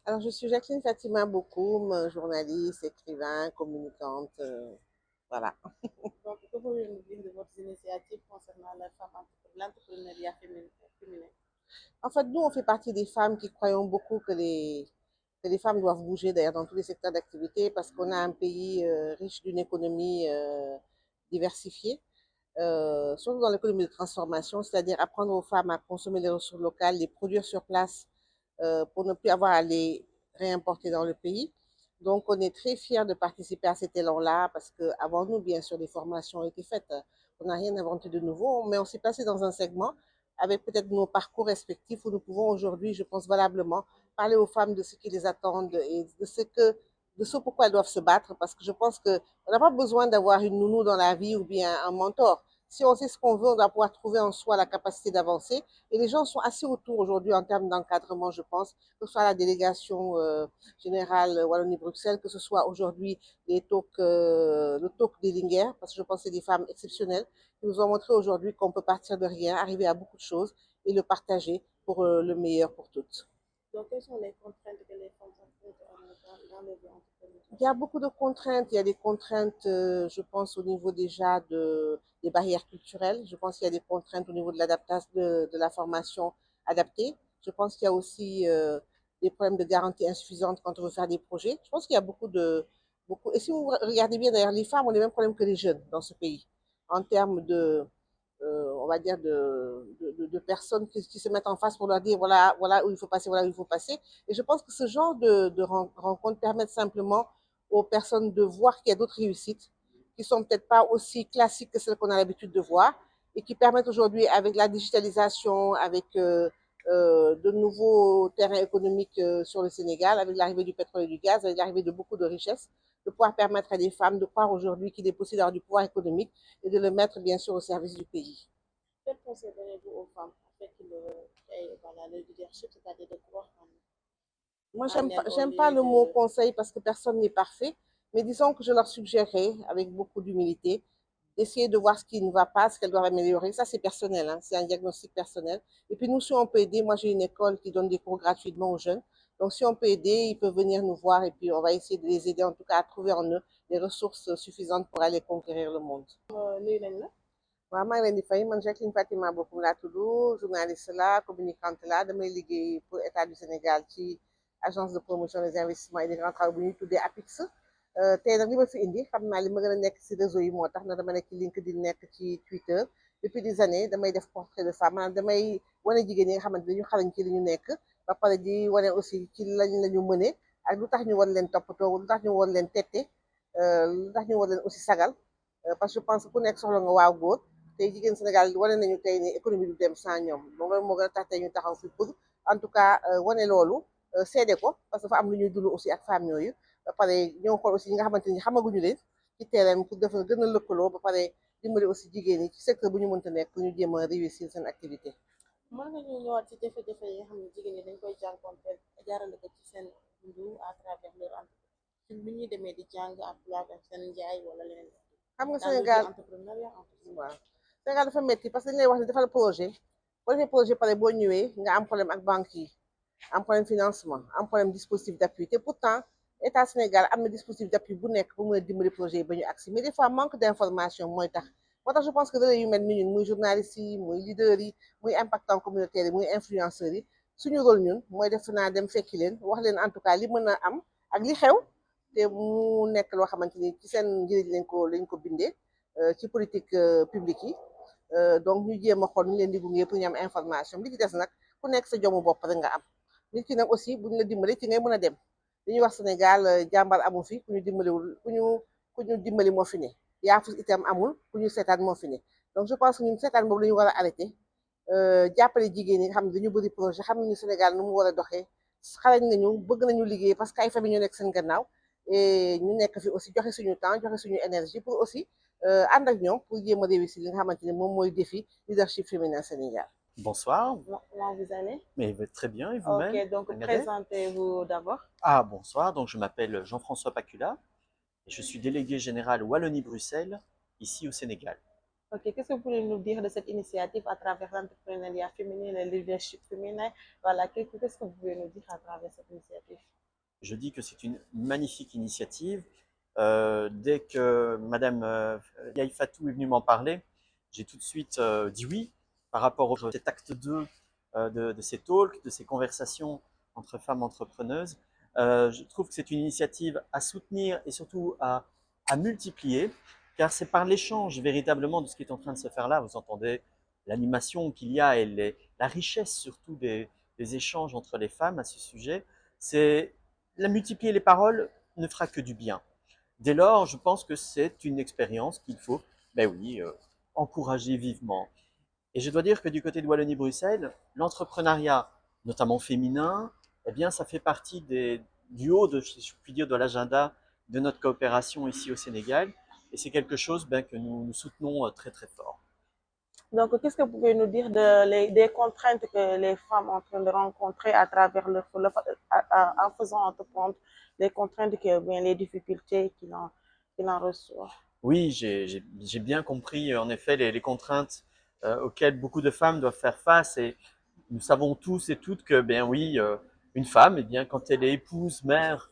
Alors, je suis Jacqueline Fatima Bokoum, journaliste, écrivain, communicante. Voilà. Donc, que pouvez-vous nous dire de votre initiative concernant l'entrepreneuriat féminin? En fait, nous, on fait partie des femmes qui croyons beaucoup que les femmes doivent bouger, d'ailleurs, dans tous les secteurs d'activité, parce qu'on a un pays riche d'une économie diversifiée, surtout dans l'économie de transformation, c'est-à-dire apprendre aux femmes à consommer les ressources locales, les produire sur place pour ne plus avoir à les réimporter dans le pays. Donc, on est très fiers de participer à cet élan-là parce qu'avant nous, bien sûr, des formations ont été faites. On n'a rien inventé de nouveau, mais on s'est placé dans un segment avec peut-être nos parcours respectifs où nous pouvons aujourd'hui, je pense valablement, parler aux femmes de ce qui les attend et de ce pourquoi elles doivent se battre parce que je pense qu'on n'a pas besoin d'avoir une nounou dans la vie ou bien un mentor. Si on sait ce qu'on veut, on doit pouvoir trouver en soi la capacité d'avancer. Et les gens sont assez autour aujourd'hui en termes d'encadrement, je pense, que ce soit la délégation générale Wallonie-Bruxelles, que ce soit aujourd'hui le talk des Linguères, parce que je pense que c'est des femmes exceptionnelles qui nous ont montré aujourd'hui qu'on peut partir de rien, arriver à beaucoup de choses et le partager pour le meilleur pour toutes. Donc, quelles sont les contraintes que les femmes rencontrent dans le vie Il y a entrepreneuriale? beaucoup de contraintes. Il y a des contraintes, je pense, au niveau déjà des barrières culturelles. Je pense qu'il y a des contraintes au niveau de l'adaptation, de la formation adaptée. Je pense qu'il y a aussi des problèmes de garantie insuffisantes quand on veut faire des projets. Je pense qu'il y a beaucoup. Et si vous regardez bien, d'ailleurs, les femmes ont les mêmes problèmes que les jeunes dans ce pays en termes on va dire, de personnes qui se mettent en face pour leur dire voilà, voilà où il faut passer, voilà où il faut passer. Et je pense que ce genre de rencontres permettent simplement aux personnes de voir qu'il y a d'autres réussites qui sont peut-être pas aussi classiques que celles qu'on a l'habitude de voir et qui permettent aujourd'hui, avec la digitalisation, avec de nouveaux terrains économiques sur le Sénégal, avec l'arrivée du pétrole et du gaz, avec l'arrivée de beaucoup de richesses, de pouvoir permettre à des femmes de croire aujourd'hui qu'il est possible d'avoir du pouvoir économique et de le mettre bien sûr au service du pays. Quel conseil donnez-vous aux femmes afin qu'ils aient voilà, le leadership, c'est-à-dire de croire Moi, en elles au j'aime pas lieu le mot de... conseil parce que personne n'est parfait, mais disons que je leur suggérerais, avec beaucoup d'humilité, d'essayer de voir ce qui ne va pas, ce qu'elles doivent améliorer. Ça, c'est personnel, hein, c'est un diagnostic personnel. Et puis nous, si on peut aider, moi j'ai une école qui donne des cours gratuitement aux jeunes. Donc si on peut aider, ils peuvent venir nous voir et puis on va essayer de les aider en tout cas à trouver en eux les ressources suffisantes pour aller conquérir le monde. nuyu nañ la. waaw maa ngi leen di fay man Jacqueline Fatima Bokoum laa tudd journaliste la communicante la damay liggéey pour état du Sénégal ci agence de promotion des investissements et des grands travaux bu ñuy tuddee APIX tey nag li ma fi indi xam naa li ma gën a nekk ci réseau yi moo tax na dama nekk ci LinkedIn nekk ci Twitter depuis des années damay def portrait de femme maanaam damay wane jigéen yi nga xamante dañu xarañ ci li ñu nekk ba pare di wane aussi ci lañ la ñu mëne ak lu tax ñu war leen toppatoo lu tax ñu war leen tette lu tax ñu war leen aussi sagal parce que je pense que ku nekk soxla nga waaw góor tey jigéen Sénégal wane nañu tey ni économie du dem sans ñoom moom loolu moo gën a tax tey ñu taxaw fi pour en tout cas wane loolu seede ko parce que dafa am lu ñuy dund aussi ak femmes yooyu ba pare ñëw xool aussi ñi nga xamante ni xamaguñu leen ci terrain pour def gën a lëkkaloo ba pare dimbali aussi jigéen ñi ci secteur bu ñu mënta nekk pour ñu jéem a réussir seen activité. Mën nga ñu ñëwaat ci jafe-jafe yi nga xam ne jigéen ñi dañ koy jànkonteel jaarale ko ci seen dund à travers leur entreprise bi ñuy demee di jàng à travers seen njaay wala leneen xam nga dans le vie Sénégal entrepreneuriat en fait. waaw Sénégal dafa métti parce que dañu lay wax ne defal projet boo defee projet pare boo ñëwee nga am problème ak banque yi am problème financement am problème dispositif d'appui te pourtant état Sénégal am na dispositif d'appui bu nekk bu mën a dimbali projet yi ba ñu agsi mais des fois manque d'information mooy tax moo tax je pense que relais yu mel ni ñun muy journalistes yi muy leaders yi muy impactant communautaire yi muy influenceurs yi suñu rôle ñun mooy def naa dem fekki leen wax leen en tout cas li mën a am ak li xew te mu nekk loo xamante ni ci seen njëriñ lañ ko bindee ci politique publique yi donc ñu jéem a xool ñu leen di gunge pour ñu am information li ci des nag ku nekk sa jomu bopp rek nga am nit ki nag aussi buñ la dimbali ci ngay mën a dem li ñuy wax Sénégal jàmbar amu fi ku ñu dimbaliwul ku ñu dimbali moo fi ne yaafus itam amul ku ñu seetaan moo fi ne donc je pense que ñun seetaan boobu la ñu war a arrêté jàppale jigéen ñi nga xam ne dañu bëri projet xam nañu Sénégal nu mu war a doxee xarañ nañu bëgg nañu liggéey parce que ay famille ñu nekk seen gannaaw et ñu nekk fi aussi joxe suñu temps joxe suñu énergie pour aussi ànd ak ñoom pour jéem a réussir li nga xamante ne moom mooy défi leadership féminin Sénégal. Bonsoir, Comment vous allez? mais très bien, et Ok, vous-même, donc Agnès? présentez-vous d'abord. Ah, bonsoir, donc je m'appelle Jean-François Pacula, et je suis délégué général Wallonie-Bruxelles, ici au Sénégal. Ok, qu'est-ce que vous pouvez nous dire de cette initiative à travers l'entrepreneuriat féminin, le leadership féminin? Voilà, qu'est-ce que vous pouvez nous dire à travers cette initiative? Je dis que c'est une magnifique initiative. Dès que Madame Yaï Fatou est venue m'en parler, j'ai tout de suite dit oui par rapport à cet acte 2 de ces talks, de ces conversations entre femmes entrepreneuses. Je trouve que c'est une initiative à soutenir et surtout à multiplier, car c'est par l'échange véritablement de ce qui est en train de se faire là. Vous entendez l'animation qu'il y a et la richesse surtout des échanges entre les femmes à ce sujet. C'est la multiplier les paroles ne fera que du bien. Dès lors, je pense que c'est une expérience qu'il faut, ben oui, encourager vivement. Et je dois dire que du côté de Wallonie-Bruxelles, l'entrepreneuriat, notamment féminin, eh bien, ça fait partie du haut, si je puis dire, de l'agenda de notre coopération ici au Sénégal. Et c'est quelque chose ben, que nous soutenons très très fort. Donc, qu'est-ce que vous pouvez nous dire des contraintes que les femmes sont en train de rencontrer à travers en faisant entreprendre, les contraintes, bien, les difficultés qu'il en reçoit? Oui, j'ai bien compris en effet les contraintes auxquelles beaucoup de femmes doivent faire face et nous savons tous et toutes que, bien oui, une femme, eh bien, quand elle est épouse, mère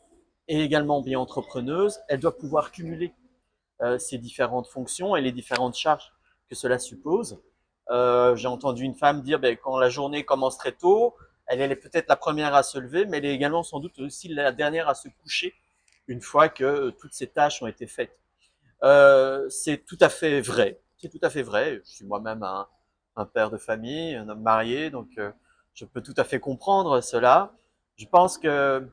et également bien entrepreneuse, elle doit pouvoir cumuler ces différentes fonctions et les différentes charges que cela suppose. J'ai entendu une femme dire, ben, quand la journée commence très tôt, elle est peut-être la première à se lever, mais elle est également sans doute aussi la dernière à se coucher une fois que toutes ces tâches ont été faites. C'est tout à fait vrai. C'est tout à fait vrai. Je suis moi-même un père de famille, un homme marié, donc je peux tout à fait comprendre cela. Je pense que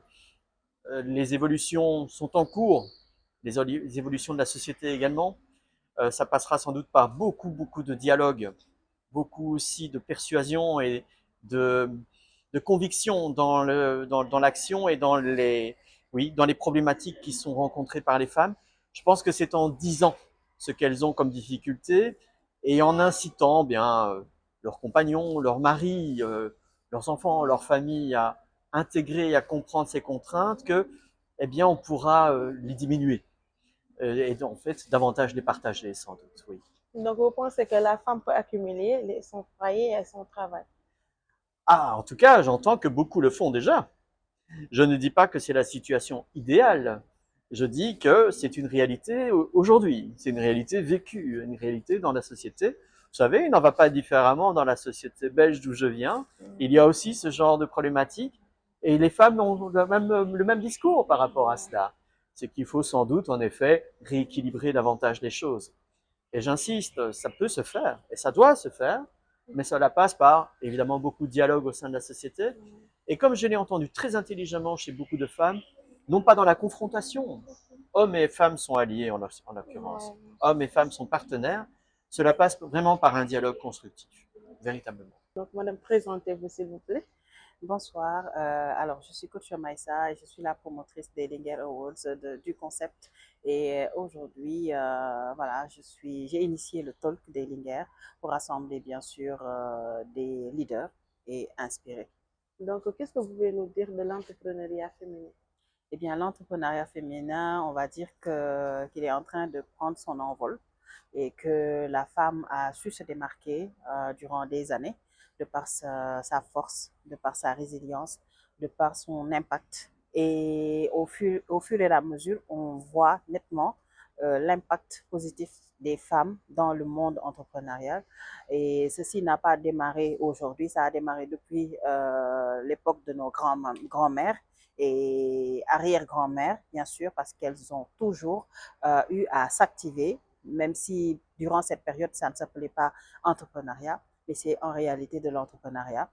les évolutions sont en cours, les évolutions de la société également. Ça passera sans doute par beaucoup de dialogue, beaucoup aussi de persuasion et de, de conviction dans l'action et oui, dans les problématiques qui sont rencontrées par les femmes. Je pense que c'est en disant ce qu'elles ont comme difficulté et en incitant bien leurs compagnons, leurs maris, leurs enfants, leurs familles à intégrer et à comprendre ces contraintes que, eh bien, on pourra les diminuer et en fait davantage les partager sans doute. Oui. Donc, vous pensez que la femme peut accumuler son foyer et son travail? Ah, en tout cas, j'entends que beaucoup le font déjà. Je ne dis pas que c'est la situation idéale. Je dis que c'est une réalité aujourd'hui. C'est une réalité vécue, une réalité dans la société. Vous savez, il n'en va pas différemment dans la société belge d'où je viens. Il y a aussi ce genre de problématique et les femmes ont le même discours par rapport à cela. C'est qu'il faut sans doute, en effet, rééquilibrer davantage les choses. Et j'insiste, ça peut se faire et ça doit se faire, mais cela passe par évidemment beaucoup de dialogue au sein de la société. Et comme je l'ai entendu très intelligemment chez beaucoup de femmes, non pas dans la confrontation, hommes et femmes sont alliés en l'occurrence, hommes et femmes sont partenaires, cela passe vraiment par un dialogue constructif, véritablement. Donc, madame, présentez-vous, s'il vous plaît. Bonsoir, alors je suis coach Maïssa et je suis la promotrice des Linger Awards du concept. Et aujourd'hui, voilà, j'ai initié le talk des Linger pour rassembler bien sûr des leaders et inspirer. Donc, qu'est-ce que vous pouvez nous dire de l'entrepreneuriat féminin? Eh bien, l'entrepreneuriat féminin, on va dire qu'il est en train de prendre son envol et que la femme a su se démarquer durant des années de par sa force, de par sa résilience, de par son impact. Et au fur et à mesure, on voit nettement l'impact positif des femmes dans le monde entrepreneurial. Et ceci n'a pas démarré aujourd'hui, ça a démarré depuis l'époque de nos grands-mères et arrière-grand-mères, bien sûr, parce qu'elles ont toujours eu à s'activer, même si durant cette période, ça ne s'appelait pas entrepreneuriat, mais c'est en réalité de l'entrepreneuriat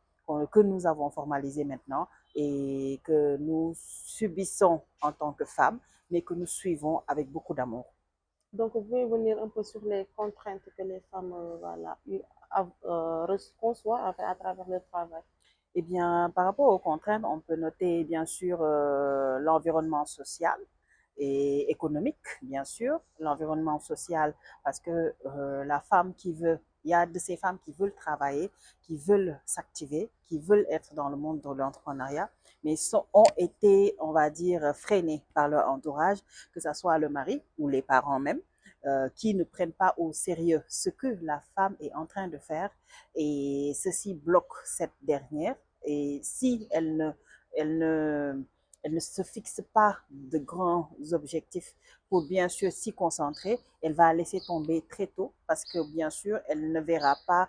que nous avons formalisé maintenant et que nous subissons en tant que femmes, mais que nous suivons avec beaucoup d'amour. Donc, vous pouvez venir un peu sur les contraintes que les femmes voilà, conçoivent à travers le travail. Eh bien, par rapport aux contraintes, on peut noter bien sûr l'environnement social et économique, bien sûr. L'environnement social, parce que la femme qui veut, il y a de ces femmes qui veulent travailler, qui veulent s'activer, qui veulent être dans le monde de l'entrepreneuriat, mais ont été, on va dire, freinées par leur entourage, que ce soit le mari ou les parents même, qui ne prennent pas au sérieux ce que la femme est en train de faire et ceci bloque cette dernière. Et si elle ne se fixe pas de grands objectifs pour bien sûr s'y concentrer, elle va laisser tomber très tôt parce que bien sûr, elle ne verra pas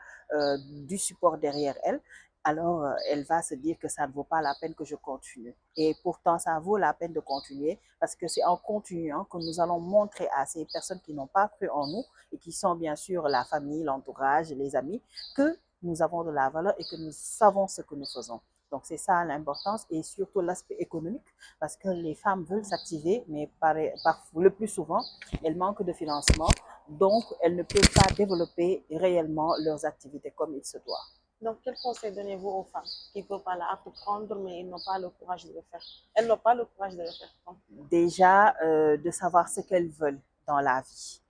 du support derrière elle. Alors, elle va se dire que ça ne vaut pas la peine que je continue. Et pourtant, ça vaut la peine de continuer parce que c'est en continuant que nous allons montrer à ces personnes qui n'ont pas cru en nous et qui sont bien sûr la famille, l'entourage, les amis, que nous avons de la valeur et que nous savons ce que nous faisons. Donc, c'est ça l'importance et surtout l'aspect économique parce que les femmes veulent s'activer, mais le plus souvent, elles manquent de financement. Donc, elles ne peuvent pas développer réellement leurs activités comme il se doit. Donc, quel conseil donnez-vous aux femmes qui veulent pas apprendre, mais ils n'ont pas le courage de le faire? Elles n'ont pas le courage de le faire. Déjà, de savoir ce qu'elles veulent dans la vie,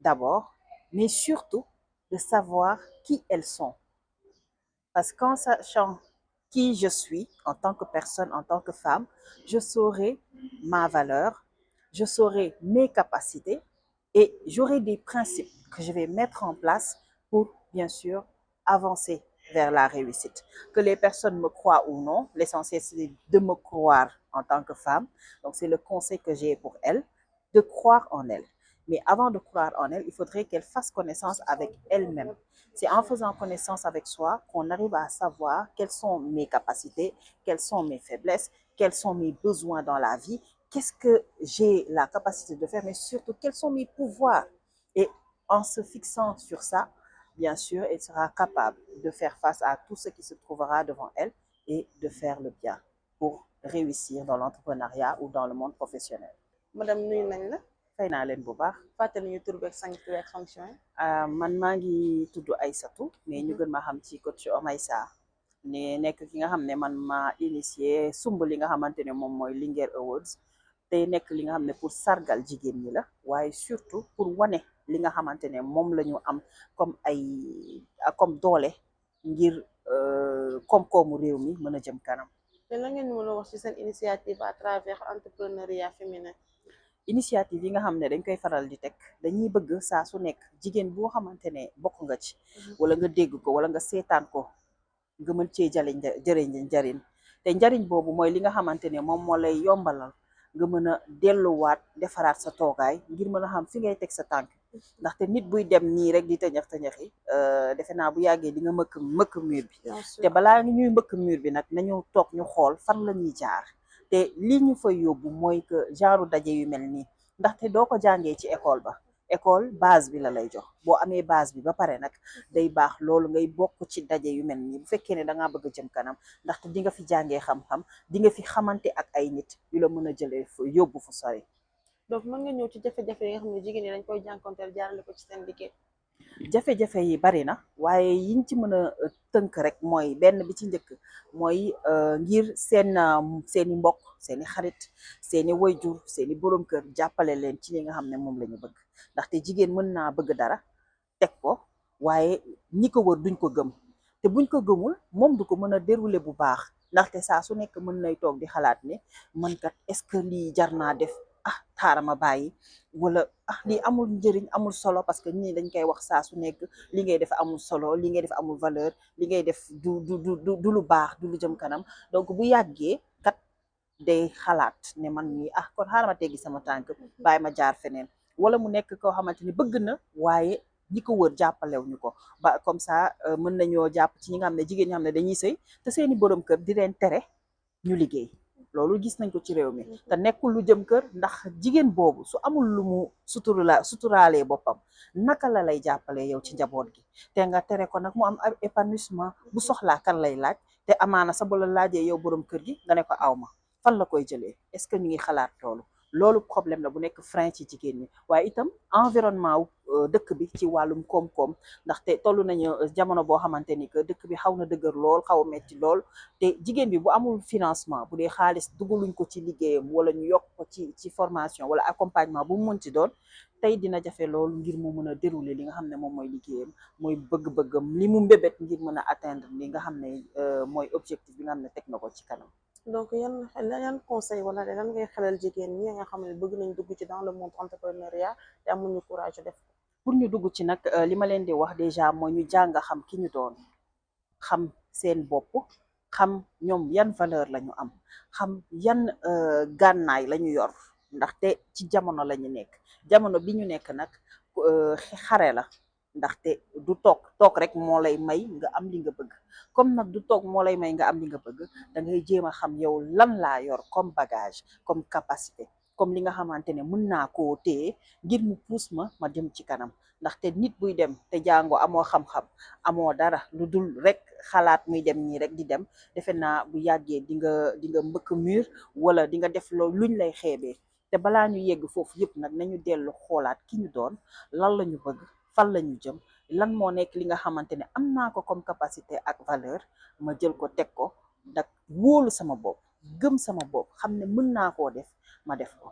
d'abord, mais surtout de savoir qui elles sont. Parce qu'en sachant qui je suis en tant que personne, en tant que femme, je saurai ma valeur, je saurai mes capacités et j'aurai des principes que je vais mettre en place pour, bien sûr, avancer vers la réussite. Que les personnes me croient ou non, l'essentiel c'est de me croire en tant que femme. Donc c'est le conseil que j'ai pour elles, de croire en elles. Mais avant de croire en elles, il faudrait qu'elles fassent connaissance avec elles-mêmes. C'est en faisant connaissance avec soi qu'on arrive à savoir quelles sont mes capacités, quelles sont mes faiblesses, quels sont mes besoins dans la vie, qu'est-ce que j'ai la capacité de faire, mais surtout quels sont mes pouvoirs. Et en se fixant sur ça, bien sûr, elle sera capable de faire face à tout ce qui se trouvera devant elle et de faire le bien pour réussir dans l'entrepreneuriat ou dans le monde professionnel. Madame nuyu nañ la. fay naa leen bu baax. fàttali ñu tur beeg sant beeg fonction yi. man maa ngi tudd Aïssatou mais ñu gën ma xam ci coach Omaysa ne nekk ki nga xam ne man ma initié sumb li nga xamante ne moom mooy Linguère Awards te nekk li nga xam ne pour sargal jigéen ñi la waaye surtout pour wane li nga xamante ne moom la ñu am comme doole ngir koom-koomu réew mi mën a jëm kanam. te la ngeen mën a wax ci seen initiative à travers entrepreneuriat féminin. initiative yi nga xam ne dañ koy faral di teg dañuy bëgg saa su nekk jigéen boo xamante ne bokk nga ci wala nga dégg ko wala nga seetaan ko nga mën cee njariñ te njariñ boobu mooy li nga xamante ne moom moo lay yombalal nga mën a delluwaat defaraat sa toogaay ngir mën a xam fi ngay teg sa tànk ndaxte nit buy dem nii rek di tëñax-tëñaxi defe naa bu yàggee di nga mëkk mur bi te balaa ñuy mbëkk mur bi nag nañu toog ñu xool fan la ñuy jaar te li ñu fa yóbbu mooy que genre daje yu mel nii ndaxte doo ko jàngee ci école ba école base bi la lay jox boo amee base bi ba pare nag day baax loolu ngay bokk ci daje yu mel nii bu fekkee ne dangaa bëgg a jëm kanam ndaxte di nga fi jàngee xam-xam di nga fi xamante ak ay nit yu la mën a jëlee yóbbu fu sori. donc mën nga ñëw ci jafe-jafe yi nga xam ne jigéen ñi dañ koy jànkonteel jaarale ko ci seen liggéey. jafe-jafe yi bari na waaye yiñ ci mën a tënk rek mooy benn bi ci njëkk mooy ngir seeni mbokk seeni xarit seeni wayjur seeni borom kër jàppale leen ci li nga xam ne moom la ñu bëgg ndaxte jigéen mën naa bëgg dara teg ko waaye ñi ko wër duñ ko gëm te buñ ko gëmul moom du ko mën a dérouler bu baax ndaxte saa su nekk mën nay toog di xalaat ne man kat est-ce que lii jar naa def xaaral ma bàyyi wala lii amul njëriñ amul solo parce que ñii dañ koy wax saa su nekk li ngay def amul solo li ngay def amul valeur li ngay def du lu baax du lu jëm kanam donc bu yàggee kat day xalaat ne man mii kon xaaral ma teggi sama tànk bàyyi ma jaar feneen wala mu nekk koo xamante ni bëgg na waaye ñi ko wër jàppalew ñu ko ba comme ça mën nañoo jàpp ci ñi nga xam ne jigéen ñi xam ne dañuy sëy te seeni borom kër di leen tere ñu liggéey loolu gis nañ ko ci réew mi te nekkul lu jëm kër ndax jigéen boobu su amul lu mu suturaalee boppam naka la lay jàppale yow ci njaboot gi te nga tere ko nag mu am épanouissement bu soxlaa kan lay laaj te amaana sa bu la laajee yow borom kër gi nga ne ko awma fan la koy jëlee est-ce que ñu ngi xalaat loolu problème la bu nekk frein ci jigéen ñi waaye itam environnement wu dëkk bi ci wàllum koom-koom ndaxte toll nañu jamono boo xamante ni que dëkk bi xaw na dëgër lool xaw a metti lool te jigéen bi bu amul financement bu dee xaalis dugaluñ ko ci liggéeyam wala ñu yokk ko ci formation wala accompagnement bu mu mën ci doon tey dina jafe loolu ngir mu mën a dérouler li nga xam ne moom mooy liggéeyam mooy bëgg-bëggam li mu mbébét ngir mën a atteindre li nga xam ne mooy objectif bi nga xam ne teg na ko ci kanam. donc yan conseil wala lan ngay xelal jigéen ñi nga xam ne bëgg nañ dugg ci dans le monde entrepreneuriat te amuñu courage def ko. pour ñu dugg ci nag li ma leen di wax déjà mooy ñu jàng xam ki ñu doon xam seen bopp xam ñoom yan valeur lañu am xam yan gànnaay lañu yor ndaxte ci jamono lañu nekk jamono bi ñu nekk nag xare la ndaxte du toog rek moo lay may nga am li nga bëgg comme nag du toog moo lay may nga am li nga bëgg da ngay jéem a xam yow lan laa yor comme bagage comme capacité comme li nga xamante ne mën naa koo téye ngir mu puus ma jëm ci kanam ndaxte nit buy dem te jàngo amoo xam-xam amoo dara lu dul rek xalaat muy dem nii rek di dem defe naa bu yàggee di nga mbëkk mur wala di nga def loolu luñ lay xeebee te balaa ñu yegg foofu yëpp nag nañu dellu xoolaat ki ñu doon lan la ñu bëgg fan la ñu jëm lan moo nekk li nga xamante ne am naa ko comme capacité ak valeur ma jël ko teg ko nag wóolu sama bopp gëm sama bopp xam ne mën naa koo def ma def ko